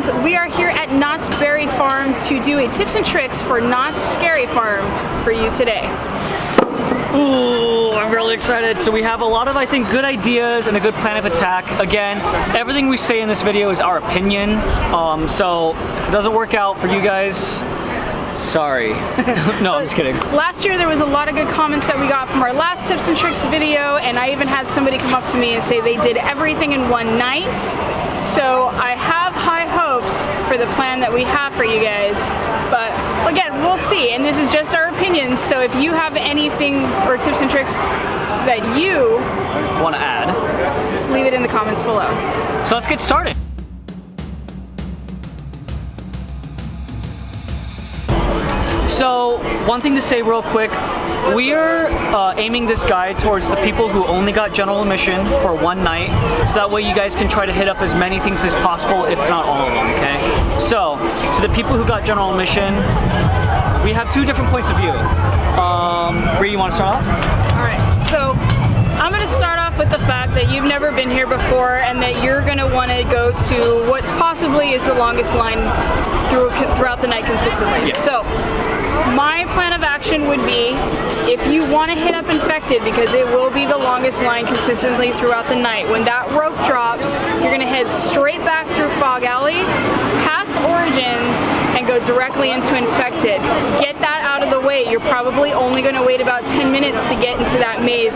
Shadowlands. We are here at Knott's Berry Farm to do a tips and tricks for Knott's Scary Farm for you today. Ooh, I'm really excited. So we have a lot of, I think, good ideas and a good plan of attack. Again, everything we say in this video is our opinion. So if it doesn't work out for you guys, sorry. No, I'm just kidding. Last year there was a lot of good comments that we got from our last tips and tricks video, and I even had somebody come up to me and say they did everything in one night. So I have high hopes for the plan that we have for you guys. But again, we'll see. And this is just our opinions. So if you have anything or tips and tricks that you want to add, leave it in the comments below. So let's get started. So, one thing to say real quick, we are aiming this guide towards the people who only got general admission for one night, so that way you guys can try to hit up as many things as possible, if not all of them, okay? So, to the people who got general admission, we have two different points of view. Bree, you want to start off? Alright, so I'm going to start off with the fact that you've never been here before and that you're going to want to go to what possibly is the longest line throughout the night consistently. Yeah. So, my plan of action would be, if you want to hit up Infected, because it will be the longest line consistently throughout the night, when that rope drops, you're going to head straight back through Fog Alley, past Origins, and go directly into Infected. Get that out of the way. You're probably only going to wait about 10 minutes to get into that maze,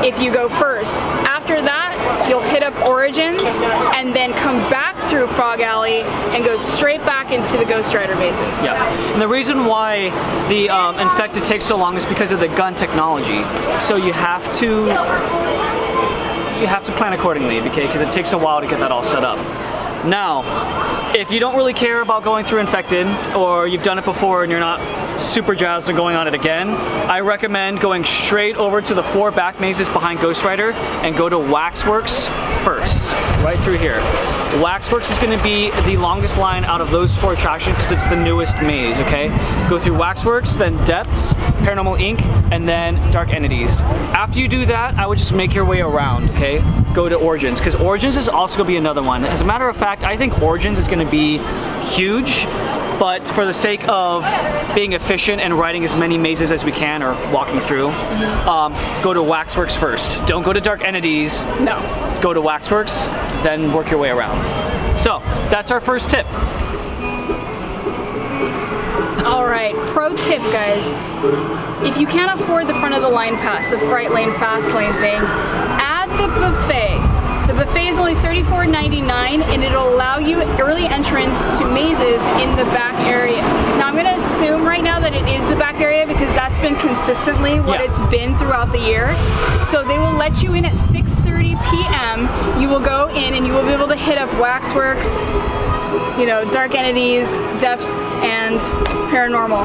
if you go first. After that, you'll hit up Origins, and then come back through Fog Alley and go straight back into the Ghost Rider mazes. Yeah, and the reason why the Infected takes so long is because of the gun technology. So you have to plan accordingly, okay? Because it takes a while to get that all set up. Now, if you don't really care about going through Infected, or you've done it before and you're not super jazzed on going on it again, I recommend going straight over to the 4 back mazes behind Ghost Rider and go to Waxworks first, right through here. Waxworks is going to be the longest line out of those 4 attractions because it's the newest maze, okay? Go through Waxworks, then Depths, Paranormal Inc., and then Dark Entities. After you do that, I would just make your way around, okay? Go to Origins, because Origins is also going to be another one. As a matter of fact, I think Origins is going to be huge, but for the sake of being efficient and riding as many mazes as we can, or walking through, go to Waxworks first. Don't go to Dark Entities. No. Go to Waxworks, then work your way around. So, that's our first tip. Alright, pro tip, guys. If you can't afford the front of the line pass, the Fright Lane, Fast Lane thing, add the buffet. The buffet is only $34.99 and it'll allow you early entrance to mazes in the back area. Now I'm going to assume right now that it is the back area because that's been consistently what it's been throughout the year. So they will let you in at 6:30 p.m. You will go in and you will be able to hit up Waxworks, you know, Dark Entities, Depths, and Paranormal.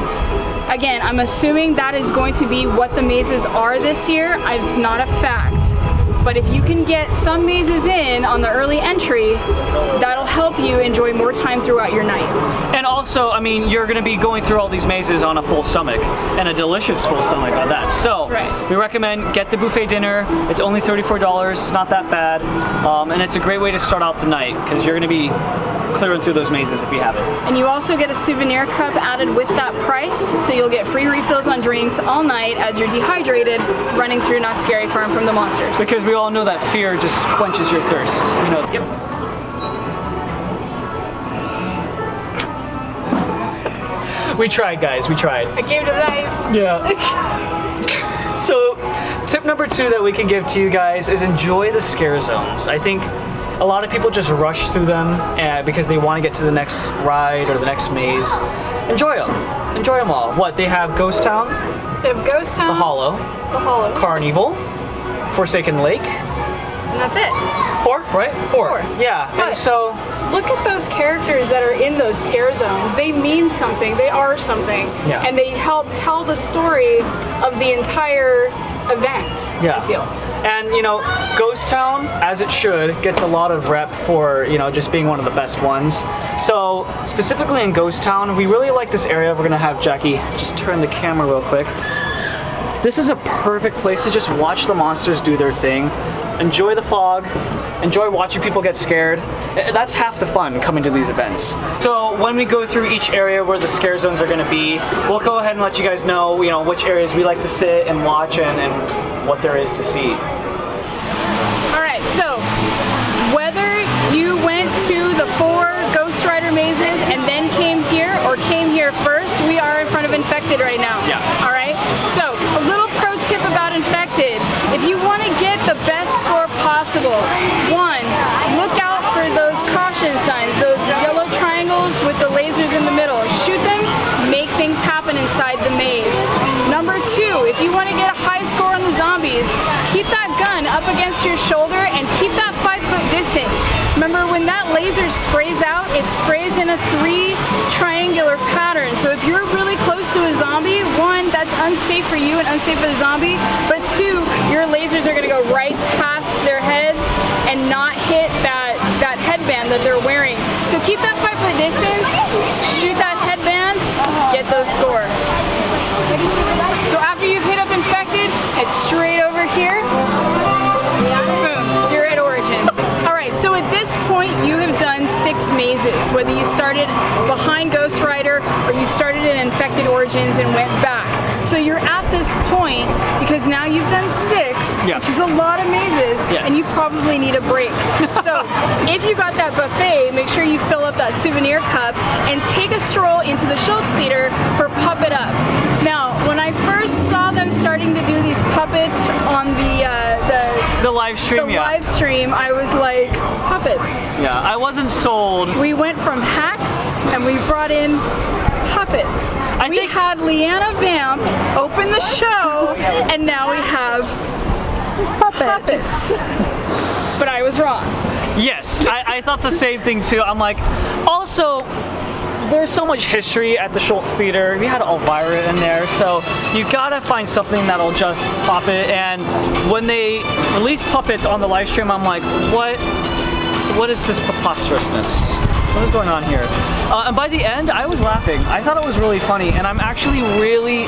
Again, I'm assuming that is going to be what the mazes are this year. It's not a fact. But if you can get some mazes in on the early entry, that'll help you enjoy more time throughout your night. And also, I mean, you're going to be going through all these mazes on a full stomach, and a delicious full stomach at that. So, we recommend get the buffet dinner. It's only $34. It's not that bad. And it's a great way to start out the night, because you're going to be clearing through those mazes if you haven't. And you also get a souvenir cup added with that price, so you'll get free refills on drinks all night as you're dehydrated running through Knott's Scary Farm from the monsters. Because we all know that fear just quenches your thirst. You know. Yep. We tried, guys. We tried. I gave it a knife. Yeah. So, tip number 2 that we can give to you guys is enjoy the scare zones. I think a lot of people just rush through them because they want to get to the next ride or the next maze. Enjoy them. Enjoy them all. What? They have Ghost Town. They have Ghost Town. The Hollow. The Hollow. Carnival. Forsaken Lake. And that's it. 4, right? 4. Yeah. But and so look at those characters that are in those scare zones. They mean something. They are something. Yeah. And they help tell the story of the entire event, yeah. I feel. And, you know, Ghost Town, as it should, gets a lot of rep for, you know, just being one of the best ones. So, specifically in Ghost Town, we really like this area. We're going to have Jackie just turn the camera real quick. This is a perfect place to just watch the monsters do their thing, enjoy the fog, enjoy watching people get scared. That's half the fun coming to these events. So when we go through each area where the scare zones are gonna be, we'll go ahead and let you guys know, which areas we like to sit and watch and what there is to see. All right, so whether you went to the 4 Ghost Rider mazes and then came here or came here first, we are in front of Infected right now. Yeah. All right, so a little pro tip about Infected. If you want to get the best score possible, 1, look out for those caution signs, those yellow triangles with the lasers in the middle. Shoot them, make things happen inside the maze. Number 2, if you want to get a high score on the zombies, keep that gun up against your shoulder and keep that 5-foot distance. Remember, when that laser sprays out, it sprays in a 3 triangular pattern. So if you're really close to a zombie, 1, that's unsafe for you and unsafe for the zombie, but 2, your lasers are gonna go right past their heads and not hit that headband that they're wearing. So keep that 5-foot distance, shoot that headband, get those score. So after you've hit up Infected, head straight over here. Boom, you're at Origins. All right, so at this point, you have done 6 mazes, whether you started behind Ghost Rider or you started in Infected Origins and went back. So you're at this point because now you've done 6, which is a lot of mazes, and you probably need a break. So if you got that buffet, make sure you fill up that souvenir cup and take a stroll into the Schultz Theater for Puppet Up. Now, when I first saw them starting to do these puppets on the live stream, live stream, I was like, puppets. Yeah, I wasn't sold. We went from hacks and we brought in puppets. We had Leanna Vamp open the show, and now we have puppets. But I was wrong. Yes, I thought the same thing too. I'm like, also, there's so much history at the Schultz Theater. We had Elvira in there, so you gotta find something that'll just top it. And when they released puppets on the live stream, I'm like, what is this preposterousness? What is going on here? And by the end, I was laughing. I thought it was really funny, and I'm actually really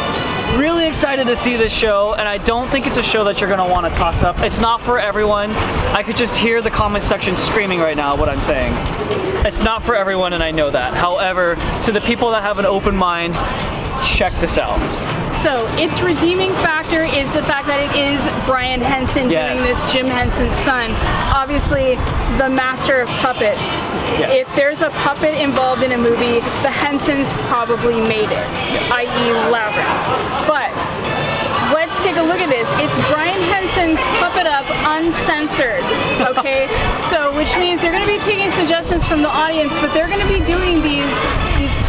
excited to see this show, and I don't think it's a show that you're gonna want to toss up. It's not for everyone. I could just hear the comment section screaming right now what I'm saying. It's not for everyone, and I know that. However, to the people that have an open mind, check this out. So its redeeming factor is the fact that it is Brian Henson doing this, Jim Henson's son. Obviously, the master of puppets. If there's a puppet involved in a movie, the Hensons probably made it, i.e. Labyrinth. But let's take a look at this. It's Brian Henson's Puppet Up uncensored, okay? So, which means they're gonna be taking suggestions from the audience, but they're gonna be doing these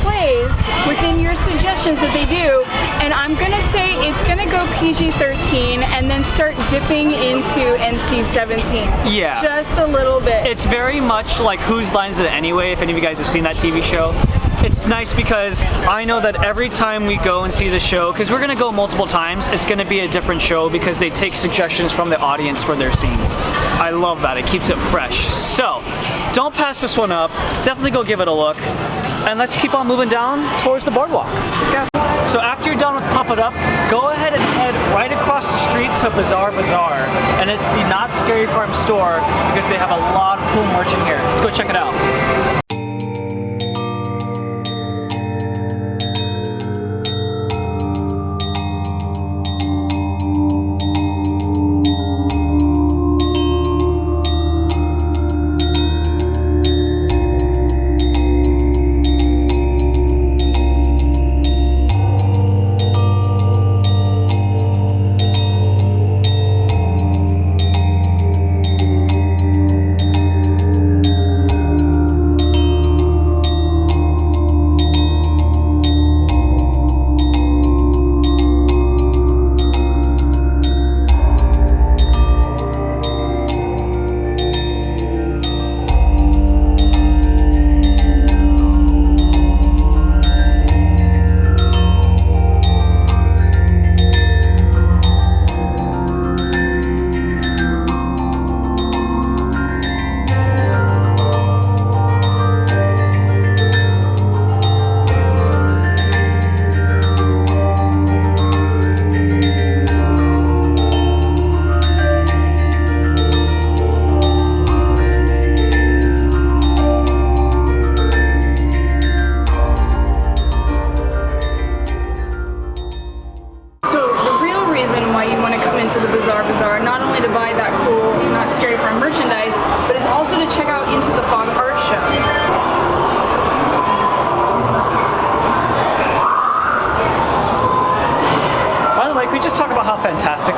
plays within your suggestions that they do, and I'm gonna say it's gonna go PG-13 and then start dipping into NC-17. Yeah. Just a little bit. It's very much like Whose Line Is It Anyway, if any of you guys have seen that TV show. It's nice because I know that every time we go and see the show, because we're going to go multiple times, it's going to be a different show because they take suggestions from the audience for their scenes. I love that. It keeps it fresh. So, don't pass this one up. Definitely go give it a look. And let's keep on moving down towards the boardwalk. Let's go. So after you're done with Puppet Up, go ahead and head right across the street to Bazaar Bazaar. And it's the Not Scary Farm store because they have a lot of cool merch in here. Let's go check it out.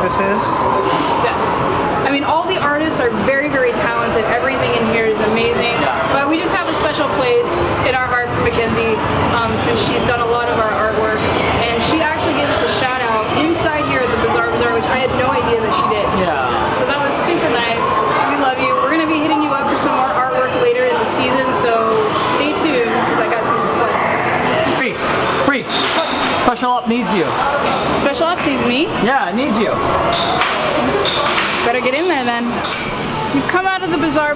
this is? Yes. I mean, all the artists are very, very talented. Everything in here is amazing. But we just have a special place in our heart for Mackenzie since she's done a lot of our artwork. And she actually gave us a shout out inside here at the Bazaar, which I had no idea that she did. Yeah. So that was super nice. We love you. We're going to be hitting you up for some more artwork later in the season, so stay tuned because I got some requests. Bree, Special Op needs you. Special Ops sees me. Yeah, it needs you. Better get in there then. You've come out of the Bazaar.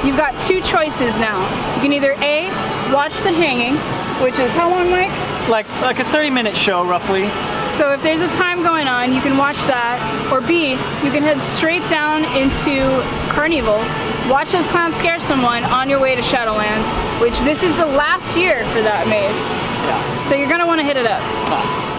You've got two choices now. You can either A, watch the hanging, which is how long, Mike? Like a 30-minute show, roughly. So if there's a time going on, you can watch that. Or B, you can head straight down into Carnival, watch those clowns scare someone on your way to Shadowlands, which this is the last year for that maze. Yeah. So you're gonna wanna hit it up.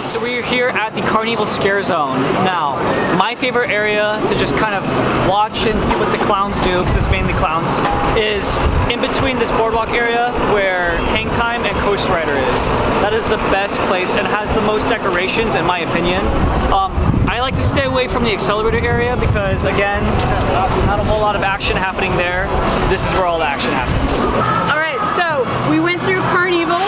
So we're here at the Carnival Scare Zone. Now, my favorite area to just kind of watch and see what the clowns do, because it's mainly clowns, is in between this boardwalk area where Hang Time and Coast Rider is. That is the best place and has the most decorations, in my opinion. I like to stay away from the accelerator area because, again, not a whole lot of action happening there. This is where all the action happens. All right, so we went through Carnival.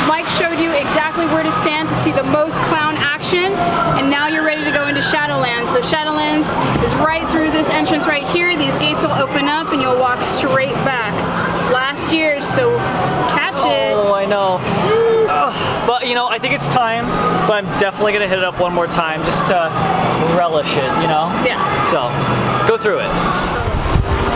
Mike showed you exactly where to stand to see the most clown action, and now you're ready to go into Shadowlands. So Shadowlands is right through this entrance right here. These gates will open up and you'll walk straight back. Last year, so catch it. Oh, I know. But you know, I think it's time, but I'm definitely gonna hit it up one more time just to relish it, you know? Yeah. So, go through it.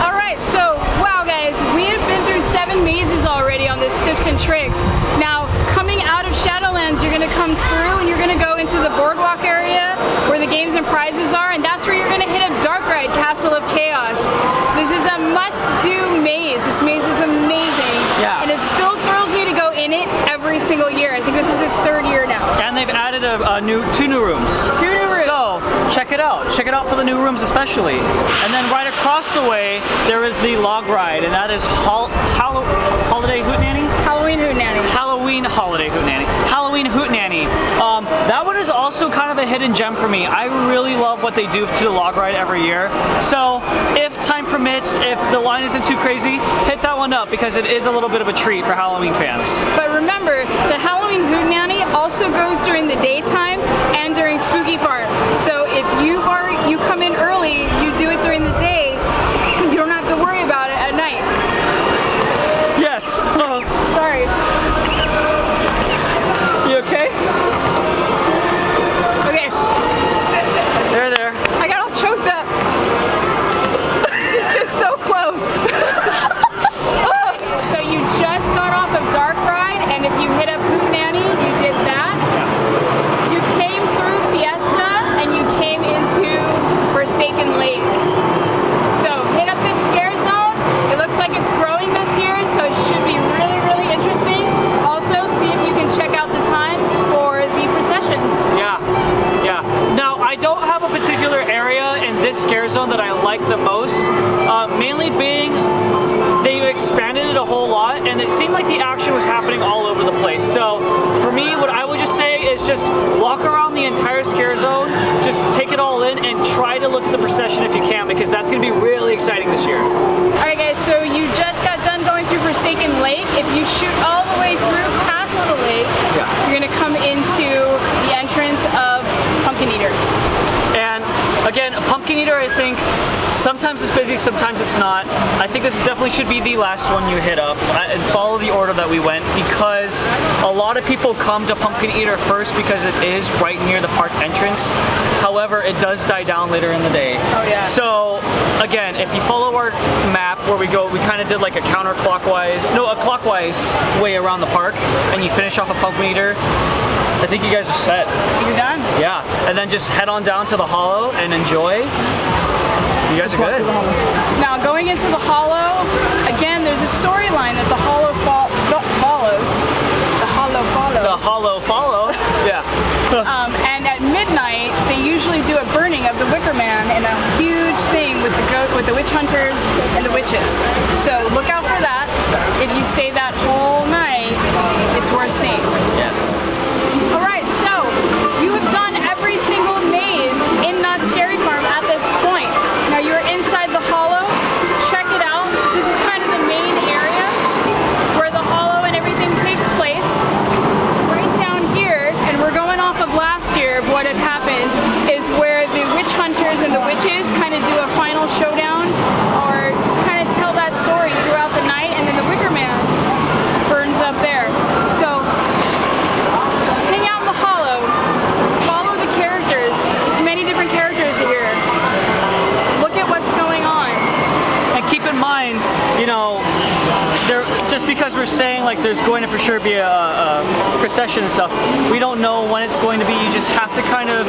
All right, so wow guys, we have been through 7 mazes already on this tips and tricks. Now, coming out of Shadowlands, you're gonna come through and you're gonna go into the boardwalk area where the games and prizes are, and that's where you're gonna hit up Dark Ride, Castle of Chaos. This is a must-do maze. This maze is amazing. Yeah. And it still thrills me to go in it every single year. I think this is its 3rd year now. And they've added two new rooms. 2 new rooms. So, check it out. Check it out for the new rooms especially. And then right across the way, there is the log ride, and that is Holiday Hootenanny? Halloween Hootenanny. Halloween Holiday Hootenanny. Halloween Hootenanny. That one is also kind of a hidden gem for me. I really love what they do to the log ride every year. So if time permits, if the line isn't too crazy, hit that one up because it is a little bit of a treat for Halloween fans. But remember, the Halloween Hootenanny also goes during the daytime and during Spooky Farm. So if you come in early, you do it during the day, you don't have to worry about it at night. Yes. Sorry. You okay? Okay. There. I got all choked up. This is just so close. So you just got off of Dark Ride, and if you hit up Hootenanny, you did that. You came through Fiesta, and you came into Forsaken Lake. So hit up this scare zone. It looks like it's growing this year, so it should be really, really interesting. Also, see if you can check out the times for the processions. Yeah. Now, I don't have a particular area in this scare zone that I like the most, mainly being they expanded it a whole lot, and it seemed like the action was happening all over the place. So, for me, what I would just say is just walk around the entire scare zone, just take it all in, and try to look at the procession if you can, because that's going to be really exciting this year. Alright guys, so you just got done going through Forsaken Lake. If you shoot all the way through past the lake, you're going to come into the entrance of Pumpkin Eater. And again, a Pumpkin Eater, I think, sometimes it's busy, sometimes it's not. I think this definitely should be the last one you hit up and follow the order that we went, because a lot of people come to Pumpkin Eater first because it is right near the park entrance. However, it does die down later in the day. Oh yeah. So again, if you follow our map where we go, we kind of did like a clockwise way around the park, and you finish off a Pumpkin Eater, I think you guys are set. You're done? Yeah, and then just head on down to the Hollow and enjoy. You guys are good. Now going into the Hollow, again there's a storyline that the Hollow follows. The Hollow follows. The Hollow follow. Yeah. And at midnight they usually do a burning of the Wicker Man in a huge thing with the witch hunters and the witches. So look out for that. If you stay that whole night, it's worth seeing. Yes. Alright, so you have done every single maze in Knott know, just because we're saying like there's going to for sure be a procession and stuff, we don't know when it's going to be. You just have to kind of,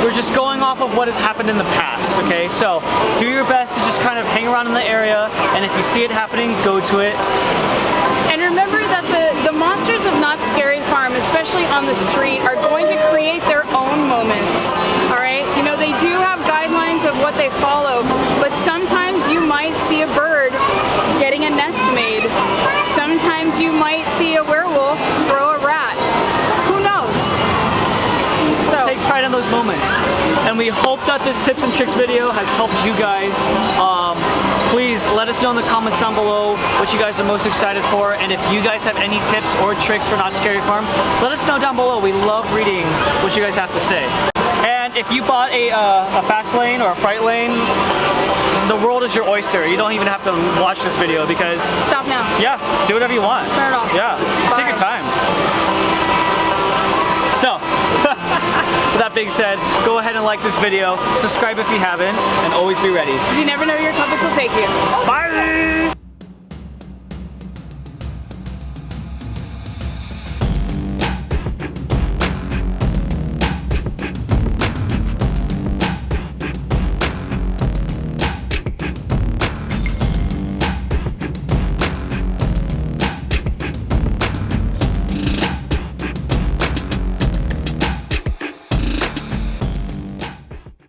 we're just going off of what has happened in the past, okay? So do your best to just kind of hang around in the area, and if you see it happening, go to it. And remember that the monsters of Knott's Scary Farm, especially on the street, are going to create their own moments, all right? You know, they do have guidelines of what they follow, but sometimes you might see a bird getting a nest made. Sometimes you might see a werewolf throw a rat. Who knows? So, take pride in those moments. And we hope that this tips and tricks video has helped you guys. Please let us know in the comments down below what you guys are most excited for, and if you guys have any tips or tricks for Knott's Scary Farm, let us know down below. We love reading what you guys have to say. And if you bought a fast lane or a fright lane, the world is your oyster. You don't even have to watch this video because... Stop now. Yeah, do whatever you want. Turn it off. Yeah, Bye. Take your time. So, with that being said, go ahead and like this video, subscribe if you haven't, and always be ready. Because you never know where your compass will take you. Bye!